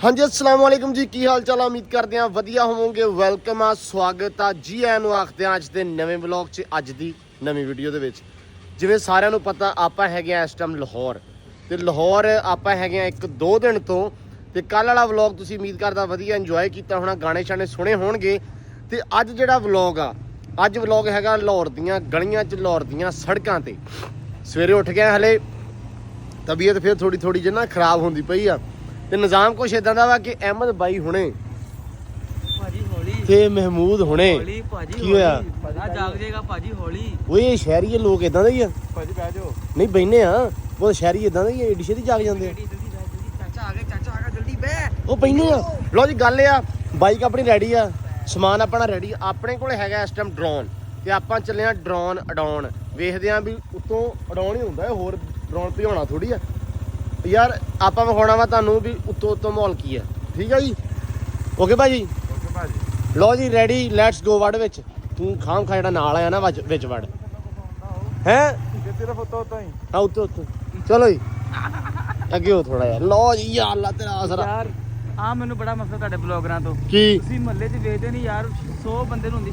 हाँ जी अस्सलाम वालेकुम जी, की हाल चाल। उम्मीद करते हैं वधिया होवोगे। वेलकम आ, स्वागत आ जी आनू आखते हैं अज के नवे व्लॉग च, अज की नवी वीडियो दे विच। जिवें सारिਆਂ ਨੂੰ पता आपां हैगे आ इस टाइम लाहौर, ते लाहौर आपां हैगे आ 1-2 दिन तो। ते कल वाला व्लॉग तुसीं उम्मीद करदा वधिया इंजॉय कीता होना, गाने शाने सुने होणगे। ते अज जिहड़ा व्लॉग आ, अज व्लॉग हैगा लाहौर दीयां गलियां च, लाहौर दीयां सड़कां ते। सवेरे उठ गए, हले तबीयत फिर थोड़ी थोड़ी जी ना खराब होंदी पई आ। ਤੇ ਨਿਜ਼ਾਮ ਕੁਛ ਇਦਾਂ ਦਾ ਵਾ ਕਿ ਅਹਿਮਦ ਬਾਈ ਹੁਣੇ ਭਾਜੀ ਹੌਲੀ ਤੇ ਮਹਿਮੂਦ ਹੁਣੇ ਹੌਲੀ ਭਾਜੀ ਕੀ ਹੋਇਆ? ਆ ਜਾਗ ਜਾਏਗਾ ਭਾਜੀ ਹੌਲੀ। ਓਏ ਸ਼ਹਿਰੀਏ ਲੋਕ ਇਦਾਂ ਦੇ ਹੀ ਆ ਭਾਜੀ ਬਹਿ ਜਾਓ। ਨਹੀਂ ਬੈਨੇ ਆ, ਉਹ ਸ਼ਹਿਰੀ ਇਦਾਂ ਦੇ ਹੀ ਏਡੀ ਛੇਤੀ ਜਾਗ ਜਾਂਦੇ ਆ। ਜਲਦੀ ਚਾਚਾ ਆ ਗਿਆ ਜਲਦੀ ਬਹਿ। ਉਹ ਬੈਨੇ ਆ। ਲੋ ਜੀ ਗੱਲ ਇਹ ਆ, ਬਾਈਕ ਆਪਣੀ ਰੈਡੀ ਆ, ਸਮਾਨ ਆਪਣਾ ਰੈਡੀ। ਆਪਣੇ ਕੋਲ ਹੈਗਾ ਇਸ ਟਾਈਮ ਡਰੋਨ, ਤੇ ਆਪਾਂ ਚੱਲੇ ਆ ਡਰੋਨ ਉਡਾਉਣ। ਵੇਖਦੇ ਆ ਵੀ ਉੱਤੋਂ ਉਡਾਉਣ ਹੀ ਹੁੰਦਾ, ਹੋਰ ਡਰੋਨ ਭਜਾਉਣਾ ਥੋੜੀ ਆ ਯਾਰ। ਆਪਾਂ ਵਿਖਾਉਣਾ ਵਾ ਤੁਹਾਨੂੰ ਵੀ ਉੱਤੋਂ ਮਾਹੌਲ ਕੀ ਆ। ਠੀਕ ਆ ਜੀ, ਓਕੇ ਭਾਜੀ। ਓਕੇ ਭਾਜੀ। ਲੋ ਜੀ ਰੈਡੀ, ਲੈਟਸ ਗੋ। ਵੜ ਵਿੱਚ ਤੂੰ ਖਾਮ ਖਾ ਜਿਹੜਾ ਨਾਲ ਆਇਆ ਨਾ ਵਿੱਚ ਵੜ ਹੈ ਤੇਰਾ ਫੋਟੋ ਉਤੋਂ ਹੀ ਆ, ਉੱਤੋਂ ਚਲੋ ਜੀ ਅੱਗੇ ਹੋ ਥੋੜਾ ਯਾਰ। ਲੋ ਜੀ ਯਾਰ ਅੱਲਾ ਤੇਰਾ ਆਸਰਾ। ਯਾਰ ਆ ਮੈਨੂੰ ਬੜਾ ਮਸਲਾ ਤੁਹਾਡੇ ਬਲੌਗਰਾਂ ਤੋਂ। ਕੀ ਤੁਸੀਂ ਮਹੱਲੇ 'ਚ ਵੇਖਦੇ ਨਹੀਂ ਯਾਰ, 100 ਬੰਦੇ ਨੂੰ ਹੁੰਦੀ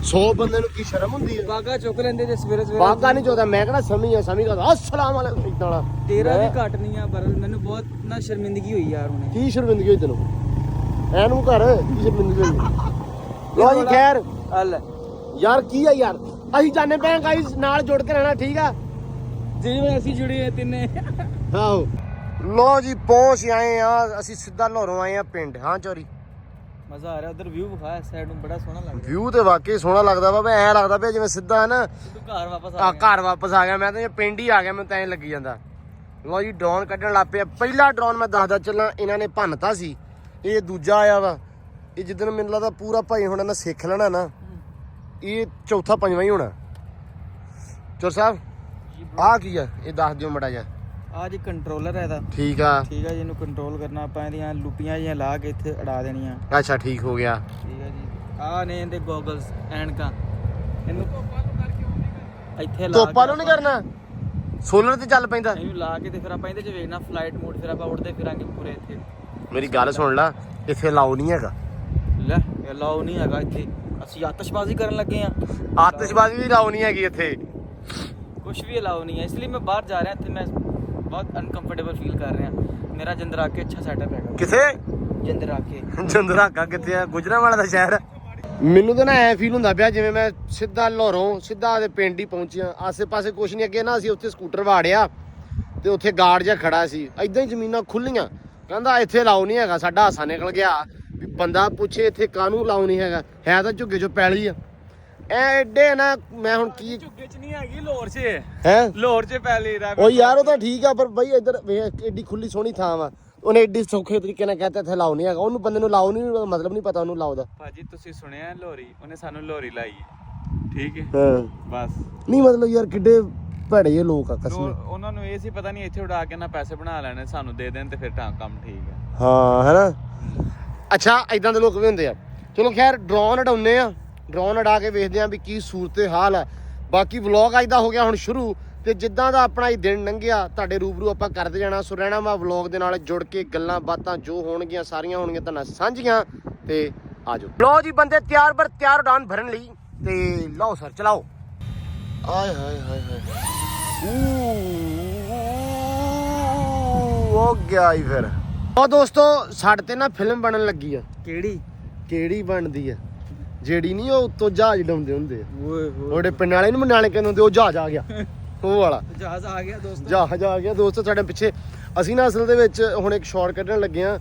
100 ਬੰਦੇ ਨੂੰ ਕੀ ਸ਼ਰਮ ਹੁੰਦੀ ਹੈ? ਬਾਗਾ ਚੁੱਕ ਲੈਂਦੇ ਜੇ ਸਵੇਰੇ ਬਾਗਾ ਨਹੀਂ ਚੋਦਾ। ਮੈਂ ਕਿਹੜਾ ਸਮੀ ਆ, ਸਮੀ ਕਹਦਾ ਅਸਲਾਮ ਵਾਲੇਕੁਮ ਇਦਾਂ ਵਾਲਾ। ਤੇਰਾ ਵੀ ਘੱਟ ਨਹੀਂ ਆ, ਪਰ ਮੈਨੂੰ ਬਹੁਤ ਨਾ ਸ਼ਰਮਿੰਦਗੀ ਹੋਈ ਯਾਰ ਹੁਣੇ। ਕੀ ਸ਼ਰਮਿੰਦਗੀ ਹੋਈ ਤੈਨੂੰ? ਐਨੂੰ ਘਰ ਕੀ ਸ਼ਰਮਿੰਦਗੀ ਹੋਈ? ਲੋ ਜੀ ਖੈਰ ਹਲ ਯਾਰ ਕੀ ਆ ਯਾਰ, ਅਸੀਂ ਜਾਣੇ ਪਏ ਗਾਈਸ, ਨਾਲ ਜੁੜ ਕੇ ਰਹਿਣਾ। ਠੀਕ ਆ, ਜਿਵੇਂ ਅਸੀਂ ਜੁੜੇ ਆ ਤਿੰਨੇ। ਆਹੋ ਲੋ ਜੀ ਪਹੁੰਚ ਆਏ ਆ ਅਸੀਂ, ਸਿੱਧਾ ਲਾਹੌਰੋਂ ਆਏ ਆ ਪਿੰਡ। ਹਾਂ ਚੋਰੀ ਮਜ਼ਾ ਆ ਰਿਹਾ, ਉਧਰ ਵਿਊ ਵਿਖਾ, ਇਸ ਸਾਈਡ ਨੂੰ ਬੜਾ ਸੋਹਣਾ ਲੱਗਦਾ। ਵਿਊ ਤੇ ਵਾਕਈ ਸੋਹਣਾ ਲੱਗਦਾ ਵਾ। ਐ ਲੱਗਦਾ ਪਿਆ ਜਿਵੇਂ ਸਿੱਧਾ ਨਾ ਤੂੰ ਘਰ ਵਾਪਸ ਆ ਘਰ ਵਾਪਸ ਆ ਗਿਆ। ਮੈਂ ਤਾਂ ਪਿੰਡ ਹੀ ਆ ਗਿਆ, ਮੈਨੂੰ ਤਾਂ ਐਂ ਲੱਗੀ ਜਾਂਦਾ। ਲੋ ਜੀ ਡਰੋਨ ਕੱਢਣ ਲੱਗ ਪਿਆ। ਪਹਿਲਾ ਡਰੋਨ ਮੈਂ ਦੱਸਦਾ ਚੱਲਾਂ, ਇਹਨਾਂ ਨੇ ਭੰਨਤਾ ਸੀ। ਇਹ ਦੂਜਾ ਆਇਆ ਵਾ, ਇਹ ਜਿੱਦਣ ਮੈਨੂੰ ਲੱਗਦਾ ਪੂਰਾ ਭਾਈ ਹੁਣ ਨਾ ਸਿੱਖ ਲੈਣਾ ਨਾ, ਇਹ ਚੌਥਾ ਪੰਜਵਾਂ ਹੀ ਹੋਣਾ। ਚੋਰ ਸਾਹਿਬ ਆਹ ਕੀ ਆ, ਇਹ ਦੱਸ ਦਿਓ ਮੜਾ ਜਾ। ਆ ਜੀ ਕੰਟਰੋਲਰ ਹੈ ਇਹਦਾ। ਠੀਕ ਆ ਠੀਕ ਆ ਜੀ, ਇਹਨੂੰ ਕੰਟਰੋਲ ਕਰਨਾ ਆਪਾਂ। ਇਹਦੀਆਂ ਲੁਪੀਆਂ ਜਿਹੀਆਂ ਲਾ ਕੇ ਇੱਥੇ ਅੜਾ ਦੇਣੀਆਂ। ਅੱਛਾ ਠੀਕ ਹੋ ਗਿਆ। ਠੀਕ ਆ ਜੀ, ਆ ਨੇ ਇਹਦੇ ਗੋਗਲਸ ਐਨਕਾਂ, ਇਹਨੂੰ ਇੱਥੇ ਲਾ ਧੁੱਪਾਂ ਨੂੰ ਨਹੀਂ ਕਰਨਾ, ਸੋਲਰ ਤੇ ਚੱਲ ਪੈਂਦਾ। ਇਹਨੂੰ ਲਾ ਕੇ ਤੇ ਫਿਰ ਆਪਾਂ ਇਹਦੇ 'ਚ ਵੇਖਣਾ ਫਲਾਈਟ ਮੋਡ, ਫਿਰ ਆਪਾਂ ਉੜਦੇ ਫਿਰਾਂਗੇ ਪੂਰੇ ਇੱਥੇ। ਮੇਰੀ ਗੱਲ ਸੁਣ ਲਾ, ਇੱਥੇ ਲਾਓ ਨਹੀਂ ਹੈਗਾ। ਲੈ ਇਹ ਲਾਓ ਨਹੀਂ ਹੈਗਾ ਇੱਥੇ, ਅਸੀਂ ਆਤਿਸ਼ਬਾਜ਼ੀ ਕਰਨ ਲੱਗੇ ਆ। ਆਤਿਸ਼ਬਾਜ਼ੀ ਵੀ ਲਾਓ ਨਹੀਂ ਹੈਗੀ ਇੱਥੇ, ਕੁਝ ਵੀ ਅਲਾਓ ਨਹੀਂ ਹੈ। ਇਸ ਲਈ ਮੈਂ ਬਾਹਰ ਜਾ ਰਿਹਾ, ਇੱਥੇ ਮੈਂ ਬਹੁਤ ਅਨਕੰਫਰਟੇਬਲ ਫੀਲ ਕਰ ਰਿਹਾ। ਮੇਰਾ ਜੰਦਰਾਕੇ ਅੱਛਾ ਸੈਟਅਪ ਹੈਗਾ। ਕਿੱਥੇ ਜੰਦਰਾਕੇ? ਜੰਦਰਾਕਾ ਕਿੱਥੇ ਆ? ਗੁਜਰਾਂਵਾਲਾ ਦਾ ਸ਼ਹਿਰ। ਮੈਨੂੰ ਤਾਂ ਨਾ ਐ ਫੀਲ ਹੁੰਦਾ ਪਿਆ ਜਿਵੇਂ ਮੈਂ ਸਿੱਧਾ ਲਾਹੌਰੋਂ ਸਿੱਧਾ ਦੇ ਪਿੰਡ ਹੀ ਪਹੁੰਚਿਆ। ਆਸੇ ਪਾਸੇ ਕੁਛ ਨਹੀਂ। ਅੱਗੇ ਨਾ ਅਸੀਂ ਉੱਥੇ ਸਕੂਟਰ ਵਾੜਿਆ ਤੇ ਉੱਥੇ ਗਾਰਡ ਜਿਹਾ ਖੜਾ ਸੀ। ਐਦਾਂ ਹੀ ਜ਼ਮੀਨਾਂ ਖੁੱਲੀਆਂ, ਕਹਿੰਦਾ ਇੱਥੇ ਲਾਓ ਨਹੀਂ ਹੈਗਾ। ਸਾਡਾ ਹਾਸਾ ਨਿਕਲ ਗਿਆ ਵੀ ਬੰਦਾ ਪੁੱਛੇ ਇੱਥੇ ਕਾਹਨੂੰ ਲਾਓ ਨਹੀਂ ਹੈਗਾ, ਹੈ ਤਾਂ ਝੁੱਗੇ 'ਚੋਂ ਪੈਲੀ ਆ। ਐ ਐਡੇ ਨਾ ਮੈਂ ਹੁਣ ਕੀ ਝੁੱਗੇ 'ਚ ਨਹੀਂ ਹੈਗੀ, ਲਾਹੌਰ 'ਚ ਹੈ। ਲਾਹੌਰ 'ਚ ਪਹਿਲੇ ਦਾ ਉਹ ਯਾਰ ਉਹ ਤਾਂ ਠੀਕ ਆ, ਪਰ ਬਈ ਇੱਧਰ ਵੇਖ ਏਡੀ ਖੁੱਲੀ ਸੋਹਣੀ ਥਾਂ ਵਾ। ਉਹਨੇ ਏਡੀ ਸੌਖੇ ਤਰੀਕੇ ਨਾਲ ਕਹਿਤਾ ਇੱਥੇ ਲਾਓ ਨਹੀਂ ਹੈਗਾ। ਉਹਨੂੰ ਬੰਦੇ ਨੂੰ ਲਾਓ ਨਹੀਂ ਮਤਲਬ ਨਹੀਂ ਪਤਾ ਉਹਨੂੰ ਲਾਓ ਦਾ। ਭਾਜੀ ਤੁਸੀਂ ਸੁਣਿਆ ਲੋਰੀ, ਉਹਨੇ ਸਾਨੂੰ ਲੋਰੀ ਲਾਈ ਹੈ। ਠੀਕ ਹੈ ਹਾਂ ਬਸ। ਨਹੀਂ ਮਤਲਬ ਯਾਰ ਕਿੱਡੇ ਭੈੜੇ ਜਿਹੇ ਲੋਕ ਆ ਕਸਮ। ਉਹਨਾਂ ਨੂੰ ਇਹ ਸੀ ਪਤਾ ਨਹੀਂ ਇੱਥੇ ਉਡਾ ਕੇ ਨਾ ਪੈਸੇ ਬਣਾ ਲੈਣੇ, ਸਾਨੂੰ ਦੇ ਦੇਣ ਤੇ ਫਿਰ ਤਾਂ ਕੰਮ ਠੀਕ ਹੈ। ਹਾਂ ਹੈਨਾ। ਅੱਛਾ ਇਦਾਂ ਦੇ ਲੋਕ ਵੀ ਹੁੰਦੇ ਆ। ਚਲੋ ਖੈਰ ਡਰੋਨ ਉਡਾਉਂਦੇ ਆ, ਡਰੋਨ ਉਡਾ ਕੇ ਵੇਖਦੇ ਆ ਵੀ ਕੀ ਸੂਰਤ ਹਾਲ ਆ। ਬਾਕੀ ਵਲੌਗ ਅੱਜ ਦਾ ਹੋ ਗਿਆ ਹੁਣ ਸ਼ੁਰੂ, ਤੇ ਜਿੱਦਾਂ ਦਾ ਆਪਣਾ ਇਹ ਦਿਨ ਲੰਘਿਆ ਤੁਹਾਡੇ ਰੂਬਰੂ ਆਪਾਂ ਕਰਦੇ ਜਾਣਾ। ਸੋ ਰਹਿਣਾ ਵਾ ਵਲੌਗ ਦੇ ਨਾਲ ਜੁੜ ਕੇ, ਗੱਲਾਂ ਬਾਤਾਂ ਜੋ ਹੋਣਗੀਆਂ ਸਾਰੀਆਂ ਹੋਣਗੀਆਂ ਤੁਹਾਡੇ ਨਾਲ ਸਾਂਝੀਆਂ। ਤੇ ਆਜੋ ਲਓ ਜੀ ਬੰਦੇ ਤਿਆਰ ਬਰ ਤਿਆਰ ਉਡਾਨ ਭਰਨ ਲਈ। ਤੇ ਲਓ ਸਰ ਚਲਾਓ। ਆਏ ਹਾਏ ਹਾਏ ਹਾਏ ਹੋ ਗਿਆ ਹੀ ਫਿਰ। ਉਹ ਦੋਸਤੋ ਸਾਡੇ ਤੇ ਨਾ ਫਿਲਮ ਬਣਨ ਲੱਗੀ ਆ। ਕਿਹੜੀ ਬਣਦੀ ਆ? ਜਿਹੜੀ ਨਹੀਂ ਉਹ ਉੱਤੋਂ ਜਹਾਜ਼ ਡਾਉਂਦੇ ਹੁੰਦੇ ਆ। ਉਹਦੇ ਪਿੰਡ ਵਾਲੇ ਨੂੰ ਮਨਾਲੇ ਕਹਿੰਦੇ ਹੁੰਦੇ, ਉਹ ਜਹਾਜ਼ ਆ ਗਿਆ। ਉਹ ਵਾਲਾ ਜਹਾਜ਼ ਆ ਗਿਆ ਦੋਸਤੋ, ਜਹਾਜ਼ ਆ ਗਿਆ ਦੋਸਤੋ ਸਾਡੇ ਪਿੱਛੇ। ਅਸੀਂ ਨਾ ਅਸਲ ਦੇ ਵਿੱਚ ਹੁਣ ਇੱਕ ਸ਼ਾਟ ਕੱਢਣ ਲੱਗੇ ਆ।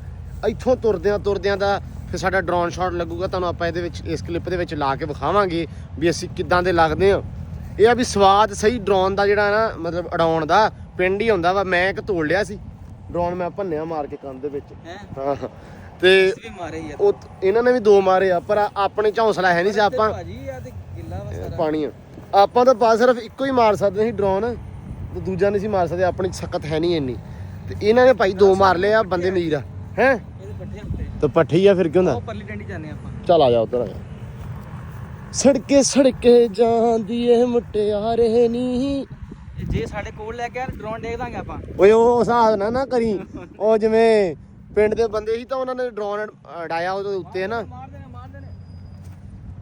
ਇੱਥੋਂ ਤੁਰਦਿਆਂ ਦਾ ਫਿਰ ਸਾਡਾ ਡਰੋਨ ਸ਼ਾਟ ਲੱਗੂਗਾ। ਤੁਹਾਨੂੰ ਆਪਾਂ ਇਹਦੇ ਵਿੱਚ ਇਸ ਕਲਿੱਪ ਦੇ ਵਿੱਚ ਲਾ ਕੇ ਵਿਖਾਵਾਂਗੇ ਵੀ ਅਸੀਂ ਕਿੱਦਾਂ ਦੇ ਲੱਗਦੇ ਆ। ਇਹ ਆ ਵੀ ਸਵਾਦ ਸਹੀ ਡਰੋਨ ਦਾ ਜਿਹੜਾ ਨਾ ਮਤਲਬ ਉਡਾਉਣ ਦਾ ਪਿੰਡ ਹੀ ਹੁੰਦਾ ਵਾ। ਮੈਂ ਇੱਕ ਤੋੜ ਲਿਆ ਸੀ ਡਰੋਨ, ਮੈਂ ਭੰਨਿਆ ਮਾਰ ਕੇ ਕੰਨ ਦੇ ਵਿੱਚ। ਹਾਂ ਤੇ ਉਹ ਇਹਨਾਂ ਨੇ ਵੀ 2 ਮਾਰੇ ਆ, ਪਰ ਆਪਣੇ ਚ ਹੌਸਲਾ ਹੈ ਨਹੀਂ ਸੀ। ਆਪਾਂ ਪਾਣੀ ਆ, ਆਪਾਂ ਤਾਂ ਬਸ ਸਿਰਫ ਇੱਕੋ ਹੀ ਮਾਰ ਸਕਦੇ ਸੀ ਡਰੋਨ, ਤੇ ਦੂਜਾ ਨਹੀਂ ਸੀ ਮਾਰ ਸਕਦੇ। ਆਪਣੀ ਸਖਤ ਹੈ ਨਹੀਂ ਇੰਨੀ, ਤੇ ਇਹਨਾਂ ਨੇ ਭਾਈ 2 ਮਾਰ ਲਏ ਆ। ਬੰਦੇ ਅਮੀਰ ਆ ਹੈ ਤੇ ਪੱਠੀ ਆ, ਫਿਰ ਕਿਉਂ ਨਾ ਚੱਲ ਆ ਜਾ ਉੱਧਰ ਆ ਜਾ। ਸੜਕੇ ਜਾਂਦੀ ਏ ਮੁਟਿਆਰੇ ਨੀ। ਜੇ ਸਾਡੇ ਕੋਲ ਲੈ ਕੇ ਯਾਰ ਡਰੋਨ ਦੇਖ ਦਾਂਗੇ ਆਪਾਂ। ਓਏ ਉਹ ਹਿਸਾਬ ਨਾ ਕਰੀ, ਉਹ ਜਿਵੇਂ ਪਿੰਡ ਦੇ ਬੰਦੇ ਸੀ ਤਾਂ ਉਹਨਾਂ ਨੇ ਡਰੋਨ ਉਡਾਇਆ ਉਹਦੇ ਉੱਤੇ ਨਾ। ਮਾਰ ਦੇਣੇ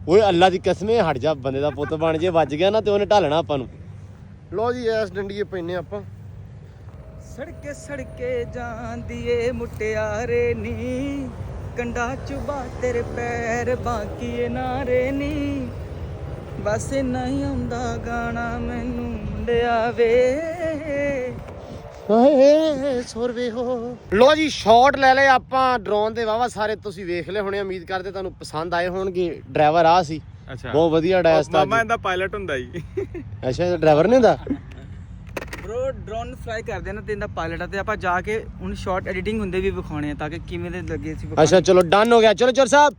ਓਏ ਅੱਲਾ ਦੀ ਕਸਮੇ ਹਟ ਜਾ, ਬੰਦੇ ਦਾ ਪੁੱਤ ਬਣ ਜੇ, ਵੱਜ ਗਿਆ ਨਾ ਤੇ ਉਹਨੇ ਢਾਲਣਾ ਆਪਾਂ ਨੂੰ। ਲੋ ਜੀ ਐਸ ਡੰਡੀਏ ਪੈਨੇ ਆਪਾਂ। ਸੜਕੇ ਸੜਕੇ ਜਾਂਦੀ ਏ ਮੁਟਿਆਰੇ ਨੀ, ਕੰਡਾ ਚੁਬਾ ਤੇਰੇ ਪੈਰ ਬਾਕੀ ਨਾਰੇ ਨੀ, ਬਸ ਨਹੀਂ ਆਉਂਦਾ ਗਾਣਾ ਮੈਨੂੰ ਮੁੰਡਿਆ ਵੇ। ਹਾਏ ਸੁਰਵੇ ਹੋ। ਲੋ ਜੀ ਸ਼ਾਟ ਲੈ ਲਏ ਆਪਾਂ ਡਰੋਨ ਦੇ, ਵਾਵਾ ਸਾਰੇ ਤੁਸੀਂ ਵੇਖ ਲਏ ਹੋਣੇ, ਉਮੀਦ ਕਰਦੇ ਤੁਹਾਨੂੰ ਪਸੰਦ ਆਏ ਹੋਣਗੇ। ਡਰਾਈਵਰ ਆ ਸੀ, ਅੱਛਾ ਬਹੁਤ ਵਧੀਆ ਡਾਇਆ ਸੀ। ਮਾਮਾ ਇਹਦਾ ਪਾਇਲਟ ਹੁੰਦਾ ਜੀ। ਅੱਛਾ ਡਰਾਈਵਰ ਨੇ ਦਾ ਬ్రో ਡਰੋਨ ਫਲਾਈ ਕਰਦੇ ਨਾ ਤੇ ਇਹਦਾ ਪਾਇਲਟ ਆ, ਤੇ ਆਪਾਂ ਜਾ ਕੇ ਹੁਣ ਸ਼ਾਰਟ ਐਡੀਟਿੰਗ ਹੁੰਦੇ ਵੀ ਵਿਖਾਉਣੇ ਆ ਤਾਂ ਕਿ ਕਿਵੇਂ ਦੇ ਲੱਗੇ ਸੀ। ਅੱਛਾ ਚਲੋ ਡਨ ਹੋ ਗਿਆ। ਚਲੋ ਚੋਰ ਸਾਹਿਬ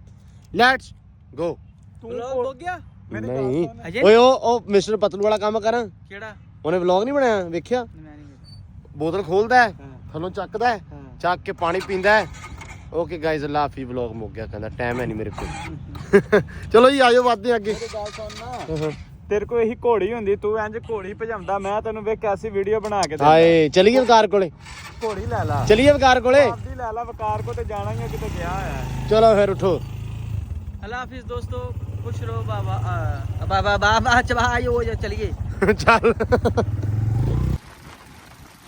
ਲੈਟਸ ਗੋ। ਵਲੌਗ ਹੋ ਗਿਆ ਨਹੀਂ ਅਜੇ ਓਏ ਉਹ ਮਿਸਟਰ ਪਤਲੂ ਵਾਲਾ ਕੰਮ ਕਰਾਂ, ਕਿਹੜਾ? ਉਹਨੇ ਵਲੌਗ ਨਹੀਂ ਬਣਾਇਆ ਵੇਖਿਆ? ਮੈਂ ਨਹੀਂ ਬੋਤਲ ਖੋਲਦਾ ਹੈ, ਹਾਂ। ਥੱਲੋਂ ਚੱਕਦਾ ਹੈ, ਹਾਂ। ਚੱਕ ਕੇ ਪਾਣੀ ਪੀਂਦਾ ਹੈ। ਓਕੇ ਗਾਇਜ਼ ਅੱਲਾ ਹਾਫਿਜ਼, ਵਲੌਗ ਮੁੱਕ ਗਿਆ, ਕਹਿੰਦਾ ਟਾਈਮ ਹੈ ਨਹੀਂ ਮੇਰੇ ਕੋਲ। ਚਲੋ ਜੀ ਆਜੋ ਵੱਧਦੇ ਅੱਗੇ। ਮੇਰੀ ਗੱਲ ਸੁਣ ਨਾ, ਤੇਰੇ ਕੋਲ ਇਹੀ ਘੋੜੀ ਹੁੰਦੀ, ਤੂੰ ਇੰਜ ਘੋੜੀ ਭਜਾਉਂਦਾ, ਮੈਂ ਤੈਨੂੰ ਵੇਖ ਐਸੀ ਵੀਡੀਓ ਬਣਾ ਕੇ ਹਾਏ ਚਲੀਏ ਵਕਾਰ ਕੋਲੇ, ਘੋੜੀ ਲੈ ਲਾ, ਚਲੀਏ ਵਕਾਰ ਕੋਲੇ। ਆਪਦੀ ਲੈ ਲਾ, ਵਕਾਰ ਕੋ ਤੇ ਜਾਣਾ ਹੀ ਆ, ਕਿਤੇ ਗਿਆ ਹੋਇਆ। ਚਲੋ ਫਿਰ ਉਠੋ। अल्लाह हाफिज दोस्तों, खुश रहो बाबा बाबा बाबा चबायो चलिए। ਚੱਲ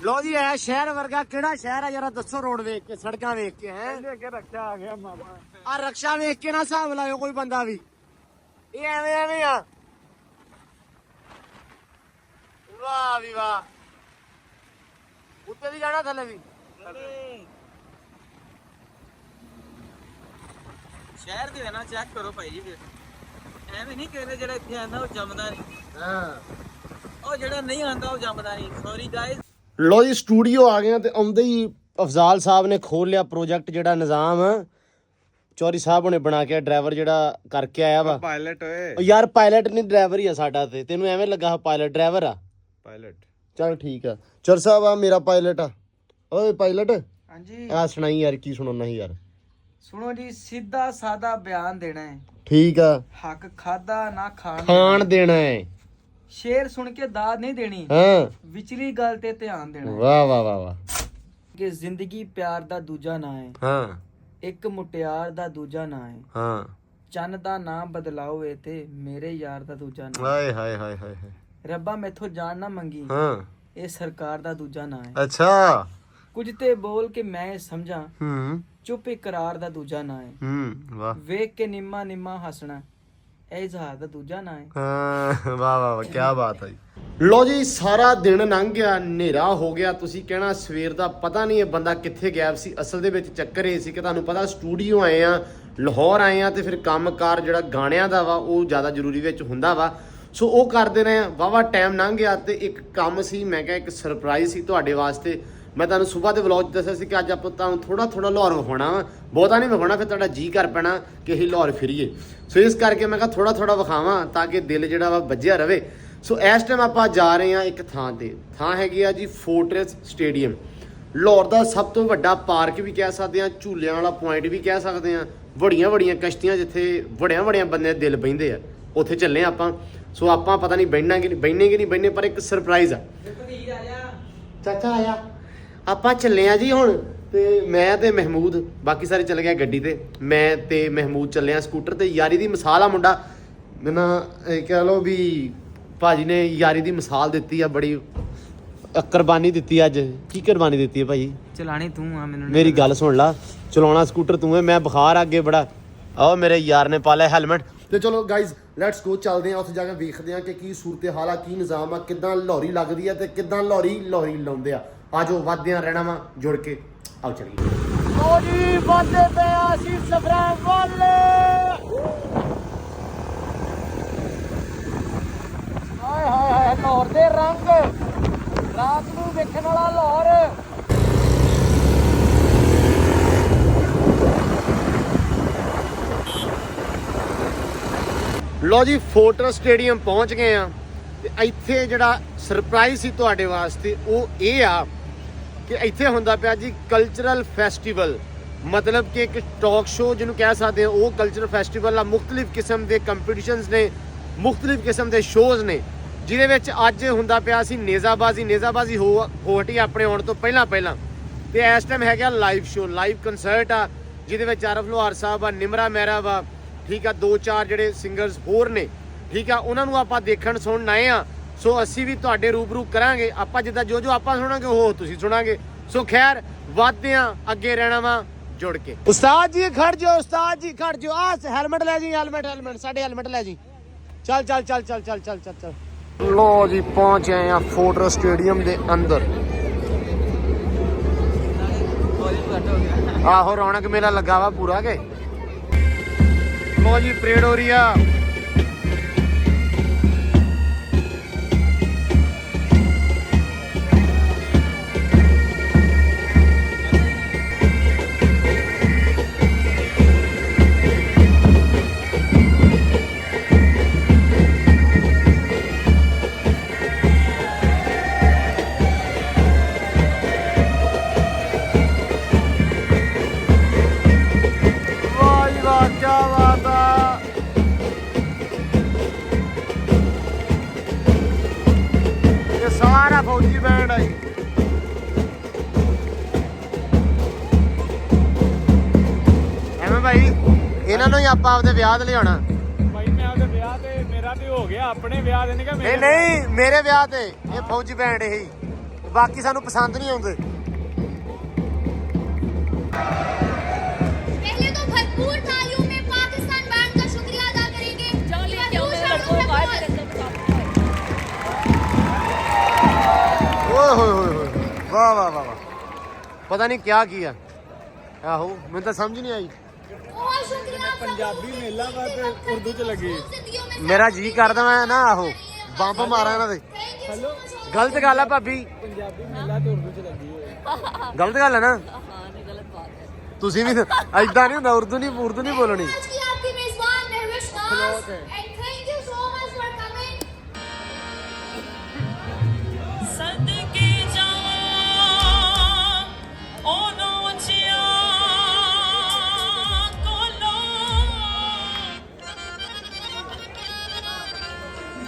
ਲੋ ਜੀ ਐ ਸ਼ਹਿਰ ਵਰਗਾ ਕਿਹੜਾ ਸ਼ਹਿਰ ਆ ਜਰਾ ਦੱਸੋ, ਰੋਡ ਵੇਖ ਕੇ, ਸੜਕਾਂ ਵੇਖ ਕੇ ਹੈ। ਇਹਦੇ ਅੱਗੇ ਰੱਖਿਆ ਆ ਗਿਆ ਮਾਮਾ। ਆ ਰਕਸ਼ਾ ਵੇਖ ਕੇ ਨਾ ਹਿਸਾਬ ਲਾਇਓ ਕੋਈ ਬੰਦਾ ਵੀ, ਇਹ ਐਵੇਂ ਐਵੇਂ ਆ। ਵਾਹ ਵੀ ਵਾਹ, ਉੱਤੇ ਵੀ ਜਾਣਾ ਥੱਲੇ ਵੀ। ਸ਼ਹਿਰ ਦੇ ਨਾ ਚੈੱਕ ਕਰੋ ਭਾਈ ਜੀ, ਫਿਰ ਐਵੇਂ ਨਹੀਂ ਕਹਿੰਦੇ ਜਿਹੜਾ ਇੱਥੇ ਆਂਦਾ ਉਹ ਜੰਮਦਾ ਨਹੀਂ, ਹਾਂ ਉਹ ਜਿਹੜਾ ਨਹੀਂ ਆਂਦਾ ਉਹ ਜੰਮਦਾ ਨਹੀਂ। Sorry guys. ਲੋ ਜੀ ਸਟੂਡੀਓ ਆ ਗਏ ਆ ਤੇ ਆਉਂਦੇ ਹੀ ਅਫਜ਼ਾਲ ਸਾਹਿਬ ਨੇ ਖੋਲ ਲਿਆ ਪ੍ਰੋਜੈਕਟ, ਜਿਹੜਾ ਨਿਜ਼ਾਮ ਚੌਰੀ ਸਾਹਿਬ ਨੇ ਬਣਾ ਕੇ ਡਰਾਈਵਰ ਜਿਹੜਾ ਕਰਕੇ ਆਇਆ ਵਾ। ਪਾਇਲਟ ਓਏ, ਉਹ ਯਾਰ ਪਾਇਲਟ ਨਹੀਂ ਡਰਾਈਵਰ ਹੀ ਆ ਸਾਡਾ, ਤੇ ਤੈਨੂੰ ਐਵੇਂ ਲੱਗਾ ਪਾਇਲਟ ਡਰਾਈਵਰ ਆ। ਪਾਇਲਟ ਚਲ ਠੀਕ ਆ ਚੌਰ ਸਾਹਿਬ ਆ ਮੇਰਾ ਪਾਇਲਟ ਆ। ਓਏ ਪਾਇਲਟ ਹਾਂਜੀ ਆ ਸੁਣਾਈ ਯਾਰ, ਕੀ ਸੁਣਾਉਣਾ ਸੀ ਯਾਰ। ਸੁਣੋ ਜੀ, ਸਿੱਧਾ ਸਾਦਾ ਬਿਆਨ ਦੇਣਾ ਹੈ, ਠੀਕ ਆ, ਹੱਕ ਖਾਦਾ ਨਾ ਖਾਣ ਦੇਣਾ ਹੈ, ਸ਼ੇਰ ਸੁਣ ਕੇ ਦਾਦ ਨਹੀਂ ਦੇਣੀ, ਹਾਂ ਵਿਚਲੀ ਗੱਲ ਤੇ ਧਿਆਨ ਦੇਣਾ ਹੈ ਵਾਹ ਵਾਹ ਵਾਹ ਵਾਹ, ਕਿ ਜ਼ਿੰਦਗੀ ਪਿਆਰ ਦਾ ਦੂਜਾ ਨਾਂ ਹੈ, ਹਾਂ ਇੱਕ ਮੁਟਿਆਰ ਦਾ ਦੂਜਾ ਨਾਂ ਹੈ, ਹਾਂ ਚੰਨ ਦਾ ਨਾਮ ਬਦਲਾਓ ਏ ਤੇ ਮੇਰੇ ਯਾਰ ਦਾ ਦੂਜਾ ਨਾਂ ਹੈ। ਹਾਏ ਹਾਏ ਹਾਏ ਹਾਏ ਹਾਏ, ਰੱਬਾ ਮੈਥੋਂ ਜਾਣ ਨਾ ਮੰਗੀ, ਹਾਂ ਇਹ ਸਰਕਾਰ ਦਾ ਦੂਜਾ ਨਾਂ ਹੈ। ਅੱਛਾ, ਕੁਝ ਤੇ ਬੋਲ ਕੇ ਮੈਂ ਇਹ ਸਮਝਾਂ, ਹੂੰ ਚੁੱਪ ਇਕਰਾਰ ਦਾ ਦੂਜਾ ਨਾਂ ਹੈ। ਹੂੰ ਵਾਹ ਵੇਖ ਕੇ ਨਿੰਮਾ ਨਿੰਮਾ ਹੱਸਣਾ, ਇਹ ਇਜ਼ਹਾਰ ਦਾ ਦੂਜਾ ਨਾਂ ਹੈ। ਹਾਂ ਵਾਹ ਵਾਹ ਵਾਹ, ਕੀ ਬਾਤ ਹੈ। ਲੋ ਜੀ ਸਾਰਾ ਦਿਨ ਲੰਘ ਗਿਆ, ਹਨੇਰਾ ਹੋ ਗਿਆ, ਤੁਸੀਂ ਕਹਿਣਾ ਸਵੇਰ ਦਾ ਪਤਾ ਨਹੀਂ ਇਹ ਬੰਦਾ ਕਿੱਥੇ ਗਾਇਬ ਸੀ। ਅਸਲ ਦੇ ਵਿੱਚ ਚੱਕਰ ਇਹ ਸੀ ਕਿ ਤੁਹਾਨੂੰ ਪਤਾ ਸਟੂਡੀਓ ਆਏ ਆ, ਲਾਹੌਰ ਆਏ ਆ, ਤੇ ਫਿਰ ਕੰਮਕਾਰ ਜਿਹੜਾ ਗਾਣਿਆਂ ਦਾ ਵਾ ਉਹ ਜ਼ਿਆਦਾ ਜ਼ਰੂਰੀ ਵਿੱਚ ਹੁੰਦਾ ਵਾ, ਸੋ ਉਹ ਕਰਦੇ ਰਹੇ ਆ। ਵਾਹਵਾ ਟਾਈਮ ਲੰਘ ਗਿਆ ਤੇ ਇੱਕ ਕੰਮ ਸੀ, ਮੈਂ ਕਿਹਾ ਇੱਕ ਸਰਪ੍ਰਾਈਜ਼ ਸੀ ਤੁਹਾਡੇ ਵਾਸਤੇ। ਮੈਂ ਤੁਹਾਨੂੰ ਸਵੇਰ ਦੇ ਵਲੌਗ 'ਚ ਦੱਸਿਆ ਸੀ ਕਿ ਅੱਜ ਆਪਾਂ ਤੁਹਾਨੂੰ ਥੋੜਾ ਲਾਹੌਰ ਵਿਖਾਉਣਾ ਵਾ, ਬਹੁਤਾ ਨਹੀਂ ਵਿਖਾਉਣਾ, ਫਿਰ ਤੁਹਾਡਾ ਜੀ ਕਰ ਪੈਣਾ ਕਿ ਅਸੀਂ ਲਾਹੌਰ ਫਿਰੀਏ। ਸੋ ਇਸ ਕਰਕੇ ਮੈਂ ਕਿਹਾ ਥੋੜਾ ਵਿਖਾਵਾਂ ਤਾਂ ਕਿ ਦਿਲ ਜਿਹੜਾ ਵਾ ਵੱਜਿਆ ਰਵੇ। ਸੋ ਇਸ ਟਾਈਮ ਆਪਾਂ ਜਾ ਰਹੇ ਹਾਂ ਇੱਕ ਥਾਂ ਤੇ, ਥਾਂ ਹੈਗੀ ਆ ਜੀ ਫੋਰਟਰੈਸ ਸਟੇਡੀਅਮ, ਲਾਹੌਰ ਦਾ ਸਭ ਤੋਂ ਵੱਡਾ ਪਾਰਕ ਵੀ ਕਹਿ ਸਕਦੇ ਆ, ਝੂਲਿਆਂ ਵਾਲਾ ਪੁਆਇੰਟ ਵੀ ਕਹਿ ਸਕਦੇ ਆ, ਵੱਡੀਆਂ ਕਸ਼ਤੀਆਂ ਜਿੱਥੇ ਵੱਡਿਆਂ ਬੰਦੇ ਦੇ ਦਿਲ ਬਹਿੰਦੇ ਆ, ਉੱਥੇ ਚੱਲੇ ਆਪਾਂ। ਸੋ ਆਪਾਂ ਪਤਾ ਨਹੀਂ ਬਹਿਣਾ ਕਿ ਨਹੀਂ ਬਹਿਣੇ, ਪਰ ਇੱਕ ਸਰਪ੍ਰਾਈਜ਼ ਆ। ਚਾਚਾ ਆਇਆ, ਆਪਾਂ ਚੱਲੇ ਆ ਜੀ ਹੁਣ, ਤੇ ਮੈਂ ਤੇ ਮਹਿਮੂਦ, ਬਾਕੀ ਸਾਰੇ ਚੱਲ ਗਏ ਗੱਡੀ ਤੇ, ਮੈਂ ਤੇ ਮਹਿਮੂਦ ਚੱਲੇ ਆ ਸਕੂਟਰ ਤੇ। ਯਾਰੀ ਦੀ ਮਿਸਾਲ ਆ ਮੁੰਡਾ, ਮੈਨਾਂ ਕਹਿ ਲਓ ਵੀ ਭਾਜੀ ਨੇ ਯਾਰੀ ਦੀ ਮਿਸਾਲ ਦਿੱਤੀ ਆ, ਬੜੀ ਕੁਰਬਾਨੀ ਦਿੱਤੀ ਅੱਜ। ਕੀ ਕੁਰਬਾਨੀ ਦਿੱਤੀ ਹੈ ਭਾਜੀ? ਚਲਾਣੀ ਤੂੰ ਆ, ਮੈਨੂੰ ਨਹੀਂ ਮੇਰੀ ਗੱਲ ਸੁਣ ਲਾ, ਚਲਾਉਣਾ ਸਕੂਟਰ ਤੂੰ ਹੈ, ਮੈਂ ਬੁਖਾਰ ਅੱਗੇ ਬੜਾ। ਆਓ ਮੇਰੇ ਯਾਰ ਨੇ ਪਾ ਲਿਆ ਹੈਲਮਟ। ਤੇ ਚਲੋ ਗਾਈਜ਼ ਲੈਟਸ ਗੋ, ਚੱਲਦੇ ਆ ਉੱਥੇ ਜਾ ਕੇ ਵੇਖਦੇ ਆ ਕਿ ਕੀ ਸੂਰਤ ਹਾਲ ਆ, ਕੀ ਨਿਜ਼ਾਮ ਆ, ਕਿੱਦਾਂ ਲਾਹੌਰੀ ਲੱਗਦੀ ਆ ਤੇ ਕਿੱਦਾਂ ਲਾਹੌਰੀ ਲਾਉਂਦੇ ਆ। ਆਜੋ ਵੱਧਦੇ ਆ, ਰਹਿਣਾ ਵਾ ਜੁੜ ਕੇ, ਆਓ ਚਲੀਏ। ਓ ਜੀ ਵੱਧਦੇ ਪਏ ਆ ਅਸੀਂ ਸਫਰਾਂ ਵੱਲ। ਹਾਏ ਹਾਏ ਹਾਏ, ਲਾਹੌਰ ਦੇ ਰੰਗ, ਰਾਤ ਨੂੰ ਵੇਖਣ ਵਾਲਾ ਲਾਹੌਰ। ਲੋ ਜੀ ਫੋਰਟਰੈਸ ਸਟੇਡੀਅਮ ਪਹੁੰਚ ਗਏ ਆ, ਤੇ ਇੱਥੇ ਜਿਹੜਾ ਸਰਪ੍ਰਾਈਜ਼ ਸੀ ਤੁਹਾਡੇ ਵਾਸਤੇ ਉਹ ਇਹ ਆ ਕਿ ਇੱਥੇ ਹੁੰਦਾ ਪਿਆ ਜੀ ਕਲਚਰਲ ਫੈਸਟੀਵਲ, ਮਤਲਬ ਕਿ ਇੱਕ ਟਾਕ ਸ਼ੋਅ ਜਿਹਨੂੰ ਕਹਿ ਸਕਦੇ ਆ, ਉਹ ਕਲਚਰਲ ਫੈਸਟੀਵਲ ਆ। ਮੁਖਤਲਿਫ ਕਿਸਮ ਦੇ ਕੰਪੀਟੀਸ਼ਨਸ ਨੇ, ਮੁਖਤਲਿਫ ਕਿਸਮ ਦੇ ਸ਼ੋਅਜ਼ ਨੇ, ਜਿਹਦੇ ਵਿੱਚ ਅੱਜ ਹੁੰਦਾ ਪਿਆ ਸੀ ਨੇਜ਼ਾਬਾਜ਼ੀ ਹੋ ਹਟੀ ਆਪਣੇ ਆਉਣ ਤੋਂ ਪਹਿਲਾਂ। ਤੇ ਇਸ ਟਾਈਮ ਹੈਗਾ ਲਾਈਵ ਸ਼ੋ, ਲਾਈਵ ਕੰਸਰਟ ਆ ਜਿਹਦੇ ਵਿੱਚ ਆਰਫ ਲੋਹਾਰ ਸਾਹਿਬ ਆ, ਨਿਮਰਾ ਮਹਿਰਾ ਵਾ, ਠੀਕ ਆ, 2-4 ਜਿਹੜੇ ਸਿੰਗਰਸ ਹੋਰ ਨੇ, ਠੀਕ ਆ, ਉਹਨਾਂ ਨੂੰ ਆਪਾਂ ਦੇਖਣ ਸੁਣਨ ਆਏ ਆ। ਸੋ ਅਸੀਂ ਵੀ ਤੁਹਾਡੇ ਰੂਬਰੂ ਕਰਾਂਗੇ, ਆਪਾਂ ਜਿੱਦਾਂ ਜੋ ਆਪਾਂ ਸੁਣਾਂਗੇ ਉਹ ਤੁਸੀਂ ਸੁਣਾਂਗੇ। ਸੋ ਖੈਰ ਵੱਧਦੇ ਆ, ਅੱਗੇ ਰਹਿਣਾ ਵਾ ਜੁੜ ਕੇ। ਉਸਤਾਦ ਜੀ ਖੜ ਜਾਓ, ਉਸਤਾਦ ਜੀ ਖੜ ਜਾਓ, ਆ ਹੈਲਮਟ ਲੈ ਜੀ, ਹੈਲਮਟ ਸਾਡੇ ਹੈਲਮਟ ਲੈ ਜੀ। ਚੱਲ ਚੱਲ ਚੱਲ ਚੱਲ ਚੱਲ ਚੱਲ ਚੱਲ ਚੱਲ। ਲੋ ਜੀ ਪਹੁੰਚ ਆਏ ਆ ਫੋਰਟਰਸ ਸਟੇਡੀਅਮ ਦੇ ਅੰਦਰ। ਆਹੋ ਰੌਣਕ ਮੇਲਾ ਲੱਗਾ ਵਾ ਪੂਰਾ ਕੇ। ਲੋ ਜੀ ਪਰੇਡ ਹੋ ਰਹੀ ਆ। ਸਾਰਾ ਫੌਜੀ ਬੈਂਡ ਆਈ। ਐਵੇਂ ਭਾਈ ਇਹਨਾਂ ਨੂੰ ਹੀ ਆਪਾਂ ਆਪਦੇ ਵਿਆਹ ਤੇ ਲਿਆਉਣਾ। ਭਾਈ ਮੈਂ ਆਪਦੇ ਵਿਆਹ ਤੇ, ਮੇਰਾ ਤੇ ਹੋ ਗਿਆ, ਆਪਣੇ ਵਿਆਹ ਦੇ ਨਹੀਂ ਨਹੀਂ ਨਹੀਂ ਮੇਰੇ ਵਿਆਹ ਤੇ ਇਹ ਫੌਜੀ ਬੈਂਡ ਇਹੀ, ਬਾਕੀ ਸਾਨੂੰ ਪਸੰਦ ਨਹੀਂ ਆਉਂਦੇ। पहले तो भरपूर तालियों में पाकिस्तान बैंड का शुक्रिया अदा करेंगे। ਓਏ ਹੋਏ ਹੋਏ ਹੋਏ, ਵਾਹ ਵਾਹ ਵਾਹ ਵਾਹ, ਪਤਾ ਨਹੀਂ ਕਿਆ ਕੀਆ। ਆਹੋ ਮੈਨੂੰ ਤਾਂ ਸਮਝ ਨਹੀਂ ਆਈ। बहुत शुक्रिया आप सबका। ਪੰਜਾਬੀ ਮੇਲਾ ਵਾ ਤੇ ਉਰਦੂ ਚ ਲੱਗੀ। जिंदगियों में ਮੇਰਾ ਜੀ ਕਰਦਾ ਮੈਂ ਨਾ ਆਹੋ ਬੰਬ ਮਾਰਾਂ ਇਹਨਾਂ ਦੇ। Thank you so much। ਗਲਤ ਗੱਲ ਆ ਭਾਬੀ, ਪੰਜਾਬੀ ਮੇਲਾ ਤੇ ਉਰਦੂ ਚ ਲੱਗੀ ਹੋਈ। ਗਲਤ ਗੱਲ ਹੈ ਨਾ। ਤੁਸੀਂ ਵੀ ਐਦਾਂ ਨਹੀਂ ਹੁੰਦਾ, ਉਰਦੂ ਨਹੀਂ ਬੋਲਣੀ। आज की आपकी मेजबान महविश नाज and thank you so much for coming। सदके जावां ओनो चिया कोलो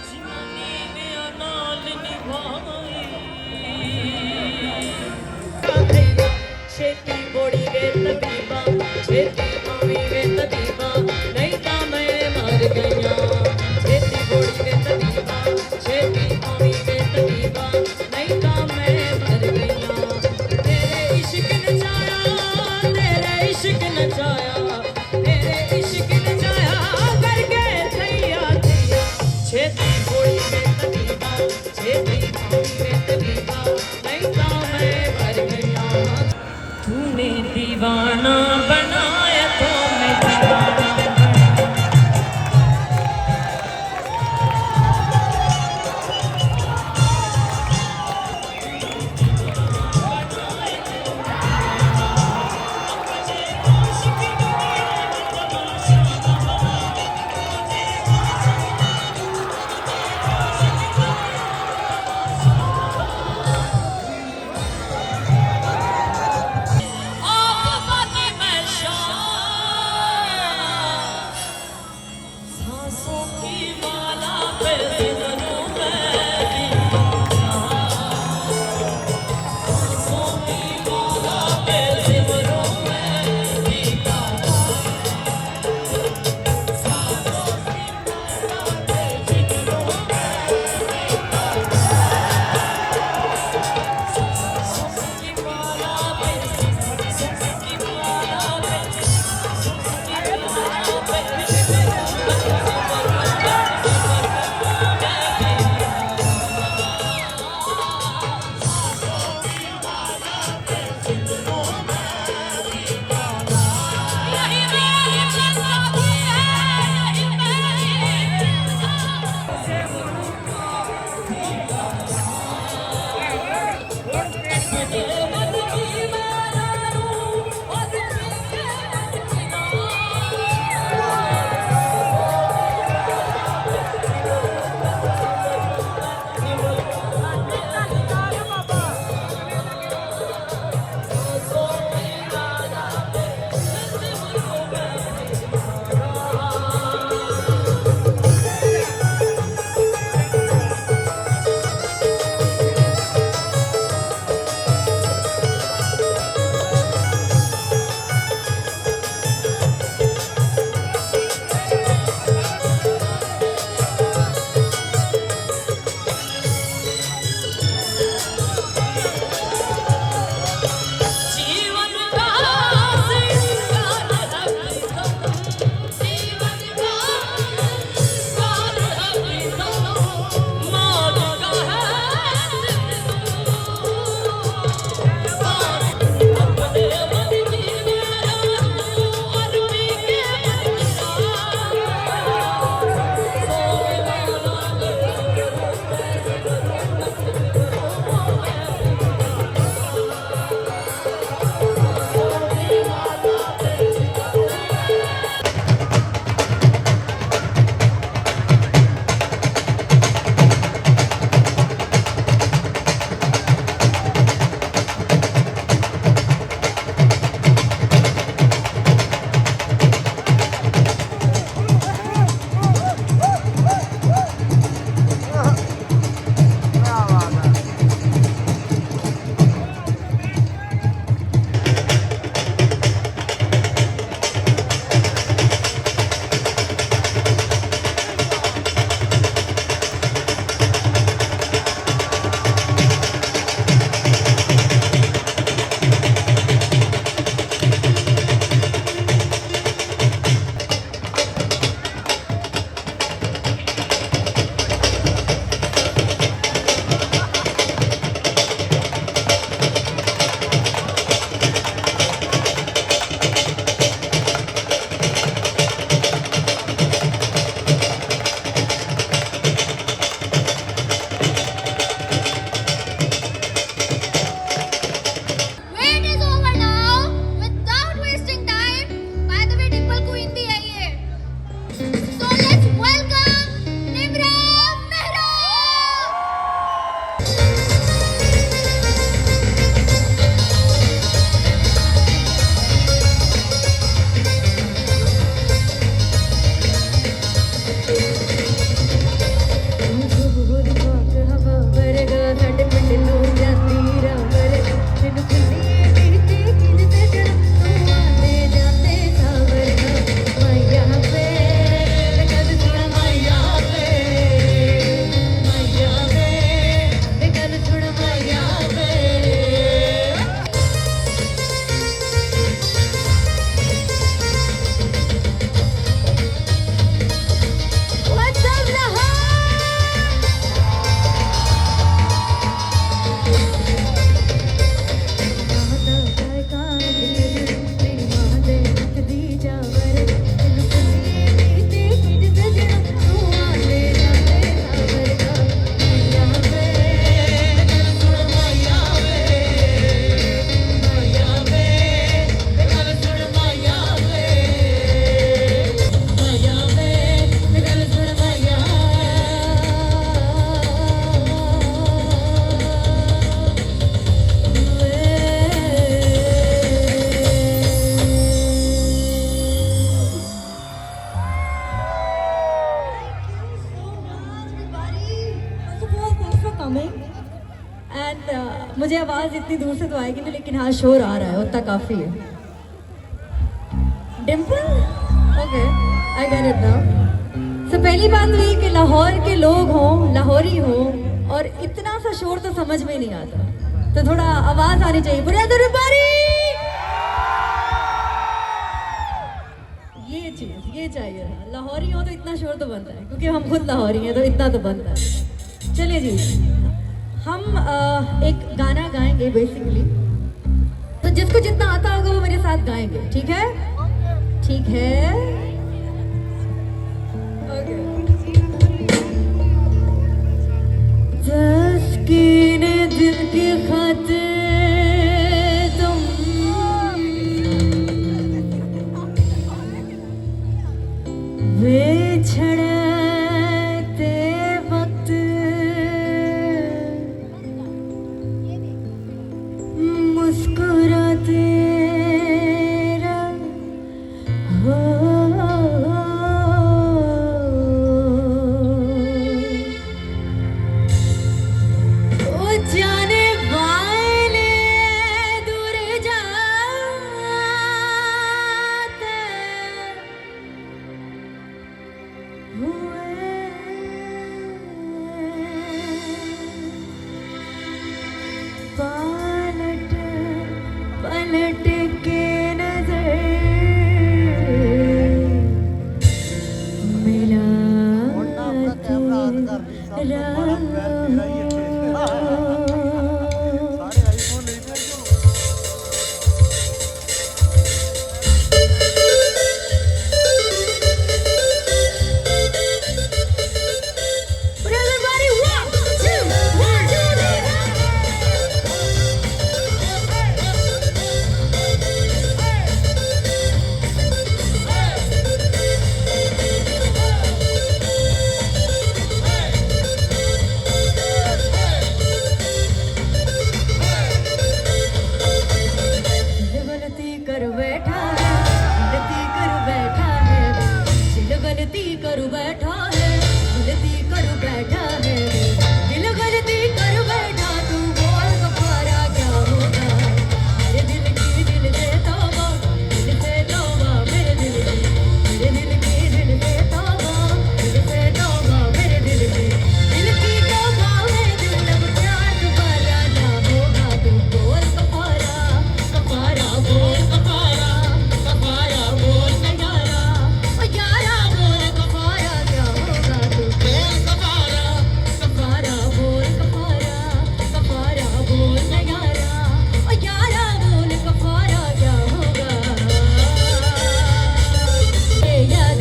जिन्नी ने नाल निभाई छेती बोड़ी वे तबीबा छेती आवी वे तबीबा नहीं ता मैं मर गया छेती बोड़ी वे तबीबा छेती आवी वे तबीबा नहीं ता मैं मर गया तेरे इश्क नचाया तेरे इश्क नचाया करके थैया थैया छेती बोड़ी वे तबीबा छेती आवी वे तबीबा नहीं ता मैं मर गया तूने दीवाना बनाया तो मैं दीवाना मुझे आवाज़ इतनी दूर से तो आएगी नहीं, लेकिन हाँ शोर आ रहा है, उतना काफ़ी है। Dimple, okay, I get it now. तो पहली बात तो ये कि लाहौर के लोग हों, लाहौरी हों, और इतना सा शोर तो समझ में नहीं आता, तो थोड़ा आवाज़ आनी चाहिए। बुनियाद ये चीज़ ये चाहिए था। लाहौरी हो तो इतना शोर तो बनता है, क्योंकि हम खुद लाहौरी हैं तो इतना तो बनता है। चलिए जी, हम एक गाना गाएंगे बेसिकली, तो जिसको जितना आता होगा वो मेरे साथ गाएंगे, ठीक है? ठीक है, ओके। तस्कीने दिल की खातिर तुम बिछड़ते वक्त मुस्कुराते हो, ओ जाने वाले दूर जाते हुए पलट पलट के नजर मिलाते रहो। But everybody, 1, 2, 1, 2, 3. गलती कर बैठा है, गलती कर बैठा है, दिल गलती कर बैठा है, गलती कर बैठा है, दिल गलती कर बैठा। तू बोल कफारा क्या होगा मेरे दिल की दिल से तौबा, दिल से तौबा मेरे दिल की, मेरे दिल की दिल से तौबा, दिल से तौबा मेरे दिल की, दिल की तौबा मेरे दिल अब प्यार दोबारा ना होगा। तू बोल कफारा, कफारा बोल कफारा, कफारा बोल नयारा, ओ यारा बोल कफारा क्या होगा। तू बोल कफारा, कफारा बोल कफारा, कफारा बोल नयारा, ओ यारा बोल कफारा क्या होगा। ये याद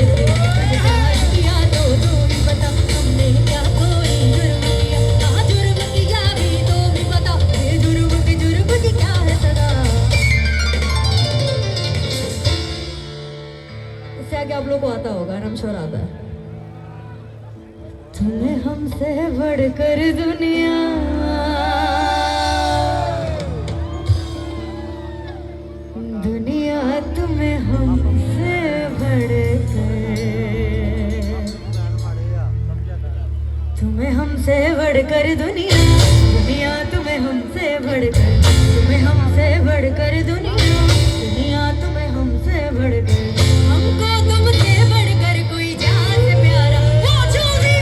किया तो तू भी बता, हमने क्या कोई जुर्म किया, कहाँ जुर्म किया भी तो भी बता, ये जुर्म की क्या है सदा। इससे आगे आप लोगों को आता होगा, नाम शोर आता है। तुम्हें हमसे बढ़कर दुनिया, दुनिया तुम्हें हमसे बढ़कर, तुम्हें हमसे बढ़कर दुनिया, दुनिया तुम्हें हमसे बढ़कर, तुम्हें हमसे बढ़कर दुनिया, दुनिया तुम्हें हमसे बढ़कर, हमको तुमसे बढ़कर कोई जान से प्यारा वो जो भी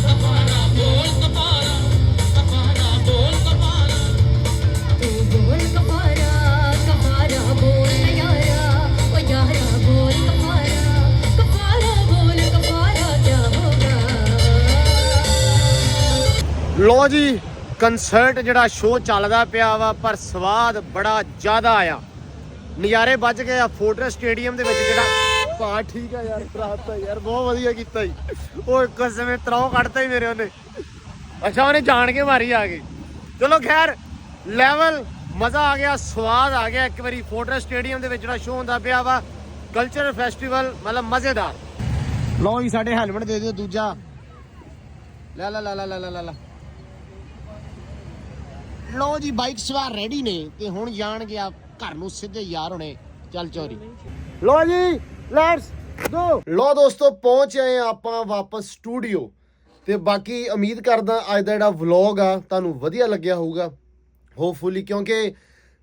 कफारा बोल कफारा, कफारा बोल कफारा, तू बोल कफारा, कफारा बोल यारा, ओ यारा बोल कफारा, कफारा बोल कफारा क्या होगा। ਲੋ ਜੀ, ਕੰਸਰਟ ਜਿਹੜਾ ਸ਼ੋਅ ਚੱਲਦਾ ਪਿਆ ਵਾ, ਪਰ ਸਵਾਦ ਬੜਾ ਜ਼ਿਆਦਾ ਆਇਆ, ਨਜ਼ਾਰੇ ਵੱਜ ਗਏ ਆ। ਫੋਰਟਰੈਸ ਸਟੇਡੀਅਮ ਦੇ ਵਿੱਚ ਜਿਹੜਾ ਪਾ ਠੀਕ ਆ ਯਾਰ, ਭਰਾਤਾ ਯਾਰ ਬਹੁਤ ਵਧੀਆ ਕੀਤਾ ਜੀ। ਉਹ ਇੱਕ ਸਮੇਂ ਤਰਾਉ ਕੱਢਤਾ ਹੀ ਮੇਰੇ ਉਹਨੇ, ਅੱਛਾ ਉਹਨੇ ਜਾਣ ਕੇ ਮਾਰੀ ਆ ਗਈ। ਚਲੋ ਖੈਰ, ਲੈਵਲ ਮਜ਼ਾ ਆ ਗਿਆ, ਸਵਾਦ ਆ ਗਿਆ। ਇੱਕ ਵਾਰੀ ਫੋਰਟਰੈਸ ਸਟੇਡੀਅਮ ਦੇ ਵਿੱਚ ਜਿਹੜਾ ਸ਼ੋਅ ਹੁੰਦਾ ਪਿਆ ਵਾ, ਕਲਚਰਲ ਫੈਸਟੀਵਲ, ਮਤਲਬ ਮਜ਼ੇਦਾਰ। ਲਓ ਜੀ, ਸਾਡੇ ਹੈਲਮਟ ਦੇ ਦਿਓ ਦੂਜਾ, ਲੈ ਲੈ ਲੈ ਲੈ ਲੈ ਲੈ ਲੈ। ਲਓ ਜੀ, ਬਾਈਕ ਸਵਾਰ ਰੈਡੀ ਨੇ ਤੇ ਹੁਣ ਜਾਣਗੇ ਆ ਘਰ ਨੂੰ ਸਿੱਧੇ ਯਾਰ ਹੋਣੇ ਚੱਲ ਚੋਰੀ। ਲਓ ਜੀ, ਲੈਟਸ ਗੋ। ਲਓ ਦੋਸਤੋ, ਪਹੁੰਚ ਆਏ ਆਪਾਂ ਵਾਪਸ ਸਟੂਡੀਓ ਤੇ ਬਾਕੀ ਉਮੀਦ ਕਰਦਾ ਅੱਜ ਦਾ ਜਿਹੜਾ ਵਲੌਗ ਆ ਤੁਹਾਨੂੰ ਵਧੀਆ ਲੱਗਿਆ ਹੋਊਗਾ ਹੋਪਫੁਲੀ, ਕਿਉਂਕਿ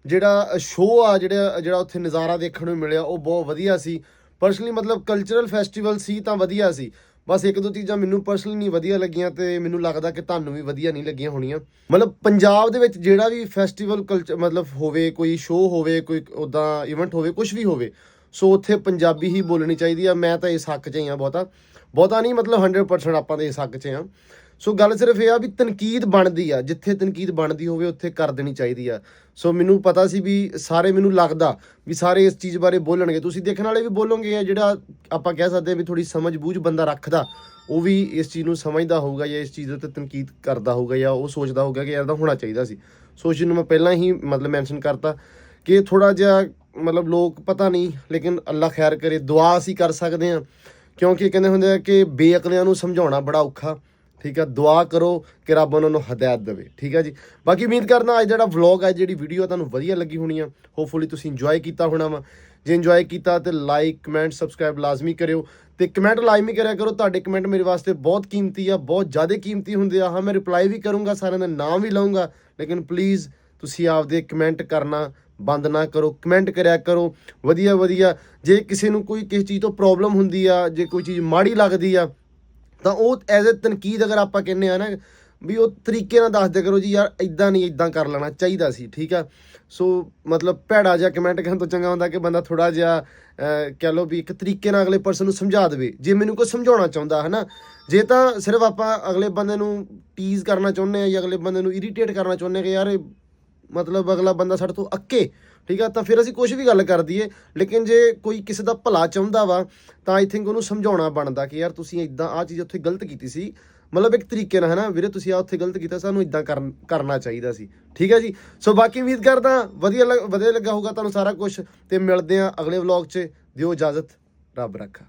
ਜਿਹੜਾ ਸ਼ੋਅ ਆ ਜਿਹੜਾ ਉੱਥੇ ਨਜ਼ਾਰਾ ਦੇਖਣ ਨੂੰ ਮਿਲਿਆ ਉਹ ਬਹੁਤ ਵਧੀਆ ਸੀ ਪਰਸਨਲੀ। ਮਤਲਬ ਕਲਚਰਲ ਫੈਸਟੀਵਲ ਸੀ ਤਾਂ ਵਧੀਆ ਸੀ, ਬਸ ਇੱਕ ਦੋ ਚੀਜ਼ਾਂ ਮੈਨੂੰ ਪਰਸਨਲੀ ਨਹੀਂ ਵਧੀਆ ਲੱਗੀਆਂ ਤੇ ਮੈਨੂੰ ਲੱਗਦਾ ਕਿ ਤੁਹਾਨੂੰ ਵੀ ਵਧੀਆ ਨਹੀਂ ਲੱਗੀਆਂ ਹੋਣੀਆਂ। ਮਤਲਬ ਪੰਜਾਬ ਦੇ ਵਿੱਚ ਜਿਹੜਾ ਵੀ ਫੈਸਟੀਵਲ ਕਲਚਰ ਮਤਲਬ ਹੋਵੇ, ਕੋਈ ਸ਼ੋਅ ਹੋਵੇ, ਕੋਈ ਉੱਦਾਂ ਇਵੈਂਟ ਹੋਵੇ, ਕੁਝ ਵੀ ਹੋਵੇ, ਸੋ ਉੱਥੇ ਪੰਜਾਬੀ ਹੀ ਬੋਲਣੀ ਚਾਹੀਦੀ ਆ। ਮੈਂ ਤਾਂ ਇਸ ਹੱਕ 'ਚ ਹੀ ਹਾਂ, ਬਹੁਤਾ ਨਹੀਂ, ਮਤਲਬ 100% ਆਪਾਂ ਤਾਂ ਇਸ ਹੱਕ 'ਚ ਹਾਂ। ਸੋ ਗੱਲ ਸਿਰਫ ਇਹ ਆ ਵੀ ਤਨਕੀਦ ਬਣਦੀ ਆ, ਜਿੱਥੇ ਤਨਕੀਦ ਬਣਦੀ ਹੋਵੇ ਉੱਥੇ ਕਰ ਦੇਣੀ ਚਾਹੀਦੀ ਆ। ਸੋ ਮੈਨੂੰ ਪਤਾ ਸੀ ਵੀ ਸਾਰੇ, ਮੈਨੂੰ ਲੱਗਦਾ ਵੀ ਸਾਰੇ ਇਸ ਚੀਜ਼ ਬਾਰੇ ਬੋਲਣਗੇ, ਤੁਸੀਂ ਦੇਖਣ ਵਾਲੇ ਵੀ ਬੋਲੋਗੇ। ਜਿਹੜਾ ਆਪਾਂ ਕਹਿ ਸਕਦੇ ਵੀ ਥੋੜੀ ਸਮਝ ਬੂਝ ਬੰਦਾ ਰੱਖਦਾ ਉਹ ਵੀ ਇਸ ਚੀਜ਼ ਨੂੰ ਸਮਝਦਾ ਹੋਊਗਾ ਜਾਂ ਇਸ ਚੀਜ਼ ਉੱਤੇ ਤਨਕੀਦ ਕਰਦਾ ਹੋਊਗਾ ਜਾਂ ਉਹ ਸੋਚਦਾ ਹੋਊਗਾ ਕਿ ਯਾਰ ਦਾ ਹੋਣਾ ਚਾਹੀਦਾ ਸੀ। ਸੋ ਇਸ ਨੂੰ ਮੈਂ ਪਹਿਲਾਂ ਹੀ ਮਤਲਬ ਮੈਂਸ਼ਨ ਕਰਤਾ ਕਿ ਥੋੜਾ ਜਿਹਾ ਮਤਲਬ ਲੋਕ ਪਤਾ ਨਹੀਂ, ਲੇਕਿਨ ਅੱਲਾ ਖੈਰ ਕਰੇ, ਦੁਆ ਅਸੀਂ ਕਰ ਸਕਦੇ ਹਾਂ, ਕਿਉਂਕਿ ਕਹਿੰਦੇ ਹੁੰਦੇ ਆ ਕਿ ਬੇਅਕਲਿਆਂ ਨੂੰ ਸਮਝਾਉਣਾ ਬੜਾ ਔਖਾ। ਠੀਕ ਆ, ਦੁਆ ਕਰੋ ਕਿ ਰੱਬ ਉਹਨਾਂ ਨੂੰ ਹਦਾਇਤ ਦੇਵੇ। ਠੀਕ ਆ ਜੀ, ਬਾਕੀ ਉਮੀਦ ਕਰਦਾ ਅੱਜ ਜਿਹੜਾ ਵਲੌਗ ਹੈ, ਜਿਹੜੀ ਵੀਡੀਓ ਤੁਹਾਨੂੰ ਵਧੀਆ ਲੱਗੀ ਹੋਣੀ ਆ। ਹੋਪਫੁਲੀ ਤੁਸੀਂ ਇੰਜੋਏ ਕੀਤਾ ਹੋਣਾ ਵਾ। ਜੇ ਇੰਜੋਏ ਕੀਤਾ ਤੇ ਲਾਈਕ, ਕਮੈਂਟ, ਸਬਸਕ੍ਰਾਈਬ ਲਾਜ਼ਮੀ ਕਰਿਓ ਤੇ ਕਮੈਂਟ ਲਾਜ਼ਮੀ ਕਰਿਆ ਕਰੋ। ਤੁਹਾਡੇ ਕਮੈਂਟ ਮੇਰੇ ਵਾਸਤੇ ਬਹੁਤ ਕੀਮਤੀ ਆ, ਬਹੁਤ ਜ਼ਿਆਦਾ ਕੀਮਤੀ ਹੁੰਦੇ ਆ। ਹਾਂ, ਮੈਂ ਰਿਪਲਾਈ ਵੀ ਕਰੂੰਗਾ, ਸਾਰਿਆਂ ਦਾ ਨਾਮ ਵੀ ਲਊਂਗਾ, ਲੇਕਿਨ ਪਲੀਜ਼ ਤੁਸੀਂ ਆਪਦੇ ਕਮੈਂਟ ਕਰਨਾ ਬੰਦ ਨਾ ਕਰੋ, ਕਮੈਂਟ ਕਰਿਆ ਕਰੋ ਵਧੀਆ। ਜੇ ਕਿਸੇ ਨੂੰ ਕੋਈ ਕਿਸੇ ਚੀਜ਼ ਤੋਂ ਪ੍ਰੋਬਲਮ ਹੁੰਦੀ ਆ, ਜੇ ਕੋਈ ਚੀਜ਼ ਮਾੜੀ ਲੱਗਦੀ ਆ ਤਾਂ ਉਹ ਐਜ਼ ਏ ਤਨਕੀਦ ਅਗਰ ਆਪਾਂ ਕਹਿੰਦੇ ਆ ਨਾ ਵੀ ਉਹ ਤਰੀਕੇ ਨਾਲ ਦੱਸ ਦਿਆ ਕਰੋ ਜੀ, ਯਾਰ ਇਦਾਂ ਨਹੀਂ, ਇਦਾਂ ਕਰ ਲੈਣਾ ਚਾਹੀਦਾ ਸੀ। ਠੀਕ ਆ, ਸੋ ਮਤਲਬ ਭੈੜਾ ਜਿਹਾ ਕਮੈਂਟ ਕਰਨ ਤੋਂ ਚੰਗਾ ਹੁੰਦਾ ਕਿ ਬੰਦਾ ਥੋੜਾ ਜਿਹਾ ਕਹਿ ਲਓ ਵੀ ਇੱਕ ਤਰੀਕੇ ਨਾਲ ਅਗਲੇ ਪਰਸਨ ਨੂੰ ਸਮਝਾ ਦੇਵੇ। ਜੇ ਮੈਨੂੰ ਕੋਈ ਸਮਝਾਉਣਾ ਚਾਹੁੰਦਾ ਹੈ ਨਾ, ਜੇ ਤਾਂ ਸਿਰਫ ਆਪਾਂ ਅਗਲੇ ਬੰਦੇ ਨੂੰ ਟੀਜ਼ ਕਰਨਾ ਚਾਹੁੰਦੇ ਆ ਜਾਂ ਅਗਲੇ ਬੰਦੇ ਨੂੰ ਇਰੀਟੇਟ ਕਰਨਾ ਚਾਹੁੰਦੇ ਕਿ ਯਾਰ ਮਤਲਬ ਅਗਲਾ ਬੰਦਾ ਸਾਡੇ ਤੋਂ ਅੱਕੇ, ਠੀਕ ਆ, ਤਾਂ ਫਿਰ ਅਸੀਂ ਕੁਝ ਵੀ ਗੱਲ ਕਰ ਦਈਏ। ਲੇਕਿਨ ਜੇ ਕੋਈ ਕਿਸੇ ਦਾ ਭਲਾ ਚਾਹੁੰਦਾ ਵਾ ਤਾਂ ਆਈ ਥਿੰਕ ਉਹਨੂੰ ਸਮਝਾਉਣਾ ਬਣਦਾ ਕਿ ਯਾਰ ਤੁਸੀਂ ਇਦਾਂ ਆਹ ਚੀਜ਼ ਉੱਥੇ ਗਲਤ ਕੀਤੀ ਸੀ, ਮਤਲਬ ਇੱਕ ਤਰੀਕੇ ਨਾਲ, ਹੈ ਨਾ ਵੀਰੇ ਤੁਸੀਂ ਆ ਉੱਥੇ ਗਲਤ ਕੀਤਾ, ਸਾਨੂੰ ਇਦਾਂ ਕਰਨਾ ਚਾਹੀਦਾ ਸੀ। ਠੀਕ ਹੈ ਜੀ, ਸੋ ਬਾਕੀ ਉਮੀਦ ਕਰਦਾ ਵਧੀਆ ਲੱਗਾ ਹੋਊਗਾ ਤੁਹਾਨੂੰ ਸਾਰਾ ਕੁਝ, ਤੇ ਮਿਲਦੇ ਆ ਅਗਲੇ ਵਲੌਗ 'ਚ। ਦਿਓ ਇਜਾਜ਼ਤ, ਰੱਬ ਰੱਖਾ।